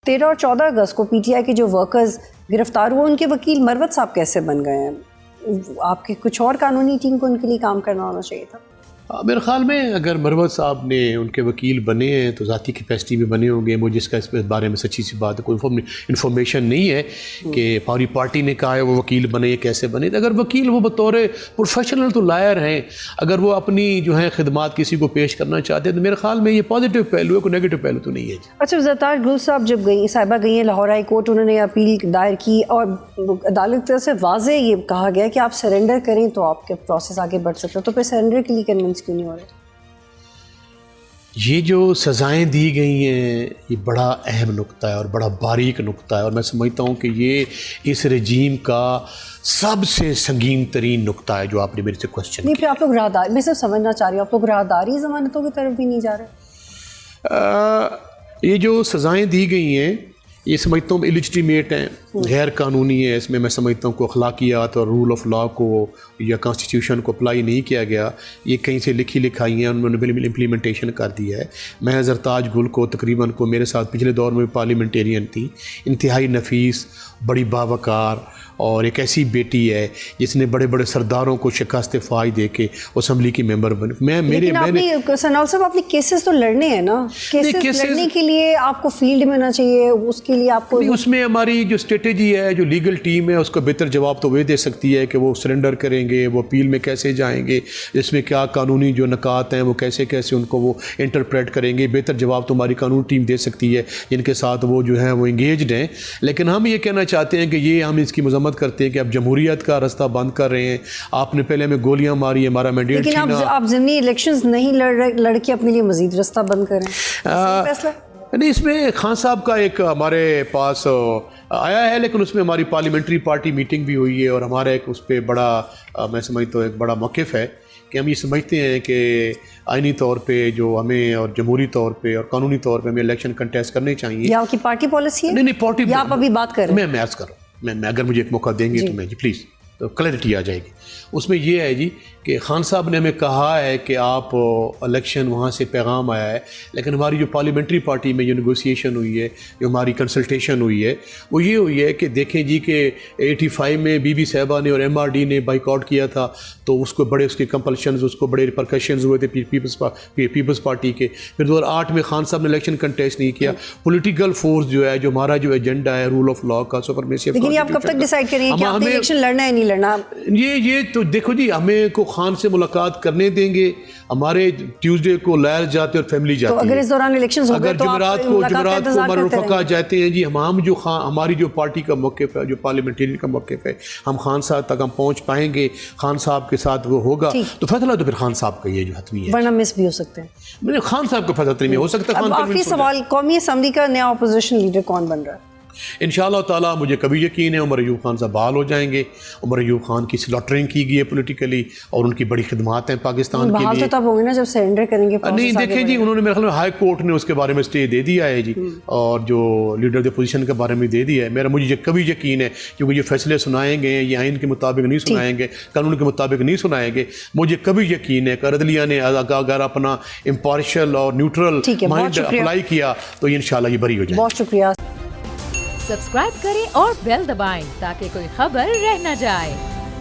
13 اور 14 اگست کو P T I کے جو ورکرز گرفتار ہوئے ان کے وکیل مروت صاحب کیسے بن گئے ہیں؟ آپ کی کچھ اور قانونی ٹیم کو ان کے لیے کام کرنا ہونا چاہیے تھا. میرے خیال میں اگر مروت صاحب نے ان کے وکیل بنے ہیں تو ذاتی کیپیسٹی میں بنے ہوں گے. مجھے اس کا اس بارے میں سچی سی بات ہے کوئی انفارمیشن نہیں ہے کہ پوری پارٹی نے کہا ہے وہ وکیل بنے یا کیسے بنے. اگر وکیل وہ بطور پروفیشنل تو لائر ہیں, اگر وہ اپنی جو ہے خدمات کسی کو پیش کرنا چاہتے ہیں تو میرے خیال میں یہ پازیٹیو پہلو ہے, کوئی نیگیٹو پہلو تو نہیں ہے. اچھا, زرتاج گل صاحب جب صاحبہ گئی ہیں لاہور ہائی کورٹ, انہوں نے اپیل دائر کی اور عدالت کی طرف سے واضح یہ کہا گیا کہ آپ سرنڈر کریں تو آپ کے پروسیس آگے بڑھ سکتا ہے, تو پھر سرنڈر کے لیے کنونس کیوں نہیں ہو رہے؟ یہ جو سزائیں دی گئی ہیں یہ بڑا اہم نقطہ ہے اور بڑا باریک نقطہ ہے, اور میں سمجھتا ہوں کہ یہ اس رجیم کا سب سے سنگین ترین نقطہ ہے جو آپ نے میرے سے کوشچن نہیں. پھر آپ لوگ راہداری, میں صرف سمجھنا چاہ رہی ہوں, آپ لوگ راہداری ضمانتوں کی طرف بھی نہیں جا رہے؟ یہ جو سزائیں دی گئی ہیں یہ سمجھتا ہوں اللیجیٹیمیٹ ہیں, غیر قانونی ہے. اس میں سمجھتا ہوں کہ اخلاقیات اور رول آف لا کو یا کانسٹیٹیوشن کو اپلائی نہیں کیا گیا. یہ کہیں سے لکھی لکھائی ہیں, انہوں نے امپلیمنٹیشن کر دیا ہے. میں زرتاج گل کو تقریباً کو میرے ساتھ پچھلے دور میں پارلیمنٹیرین تھی, انتہائی نفیس, بڑی باوقار اور ایک ایسی بیٹی ہے جس نے بڑے بڑے سرداروں کو شکست فائی دے کے اسمبلی کی ممبر بنے. لیکن سنال صاحب آپ نے کیسز تو لڑنے ہیں نا, کیسز لڑنے کے لیے آپ کو فیلڈ میں ہونا چاہیے, اس کے لیے آپ کو اس میں ہماری جو اسٹریٹجی ہے, جو لیگل ٹیم ہے, اس کا بہتر جواب تو وہ دے سکتی ہے کہ وہ سرنڈر کریں گے, وہ اپیل میں کیسے جائیں گے, اس میں کیا قانونی جو نکات ہیں وہ کیسے ان کو وہ انٹرپریٹ کریں گے. بہتر جواب تو ہماری قانون ٹیم دے سکتی ہے جن کے ساتھ وہ جو ہیں وہ انگیجڈ ہیں. لیکن ہم یہ کہنا چاہتے ہیں کہ یہ ہم اس کی مذمت کرتے ہیں کہ آپ جمہوریت کا رستہ بند کر رہے ہیں. آپ نے پہلے ہمیں گولیاں ماری, ہمارا مینڈیٹ چھینا. لیکن آپ ضمنی الیکشنز نہیں لڑ کے اپنے لیے مزید رستہ بند کریں, فیصلہ نہیں. اس میں خان صاحب کا ایک ہمارے پاس آیا ہے, لیکن اس میں ہماری پارلیمنٹری پارٹی میٹنگ بھی ہوئی ہے اور ہمارا ایک اس پہ بڑا میں سمجھتا ہوں ایک بڑا موقف ہے کہ ہم یہ سمجھتے ہیں کہ آئینی طور پہ جو ہمیں اور جمہوری طور پہ اور قانونی طور پہ ہمیں الیکشن کنٹیسٹ کرنے چاہیے. یہ آپ کی پارٹی پالیسی ہے؟ نہیں پارٹی, یا آپ ابھی بات کر رہے ہیں؟ میں عرض کر رہا ہوں, میں اگر مجھے ایک موقع دیں گے تو میں پلیز تو کلیئرٹی آ جائے گی. اس میں یہ ہے کہ خان صاحب نے ہمیں کہا ہے کہ آپ الیکشن وہاں سے پیغام آیا ہے, لیکن ہماری جو پارلیمنٹری پارٹی میں جو نیگوسیشن ہوئی ہے, جو ہماری کنسلٹیشن ہوئی ہے, وہ یہ ہوئی ہے کہ دیکھیں کہ 85 میں بی بی صاحبہ نے اور ایم آر ڈی نے بائیک آؤٹ کیا تھا, تو اس کو بڑے اس کے کمپلشنز, اس کو بڑے ریپرکشنز ہوئے تھے پیپلز پارٹی کے. پھر 2008 میں خان صاحب نے الیکشن کنٹیسٹ نہیں کیا. پولیٹیکل فورس جو ہے, جو ہمارا جو ایجنڈا ہے رول آف لا کا, سپرمیسی آف لیکن آپ کب تک ڈیسائیڈ کریں کہ آپ نے الیکشن لڑنا ہے نہیں لڑنا؟ یہ تو دیکھو ہمیں کو خان سے ملاقات کرنے دیں گے. ہمارے ٹیوزڈے کو لائر جاتے اور فیملی جاتی ہے. اگر اس دوران الیکشنز ہو گئے تو جمعرات کو ہمارے رفقا جاتے ہیں. ہم جو ہماری جو پارٹی کا موقف ہے, جو پارلیمنٹیرین کا موقف ہے, ہم خان صاحب تک ہم پہنچ پائیں گے. خان صاحب کے ساتھ وہ ہوگا تو فیصلہ تو پھر خان صاحب کا یہ جو حتمی ہے, ورنہ مس بھی ہو سکتے ہیں. خان صاحب کا فیصلہ نہیں ہو سکتا. آخری سوال, قومی اسمبلی کا نیا اپوزیشن لیڈر کون بن رہا ہے؟ انشاءاللہ تعالیٰ مجھے کبھی یقین ہے عمر ایوب خان صاحب بحال ہو جائیں گے. عمر ایوب خان کی سلاٹرنگ کی گئی ہے پولیٹیکلی, اور ان کی بڑی خدمات ہیں پاکستان کے لیے. بحال تو تب ہوں گے نا جب سرنڈر کریں گے. نہیں دیکھیں انہوں نے میرے خیال میں ہائی کورٹ نے اس کے بارے میں اسٹے دے دیا ہے اور جو لیڈر دی اپوزیشن کے بارے میں دے دیا ہے. مجھے کبھی یقین ہے کیونکہ یہ فیصلے سنائیں گے, یہ آئین کے مطابق نہیں سنائیں گے, قانون کے مطابق نہیں سنائیں گے. مجھے کبھی یقین ہے کہ عدلیہ نے اگر اپنا امپارشل اور نیوٹرل مائنڈ اپلائی کیا تو انشاءاللہ یہ بری ہو جائے. بہت شکریہ. سبسکرائب کریں اور بیل دبائیں تاکہ کوئی خبر رہ نہ جائے.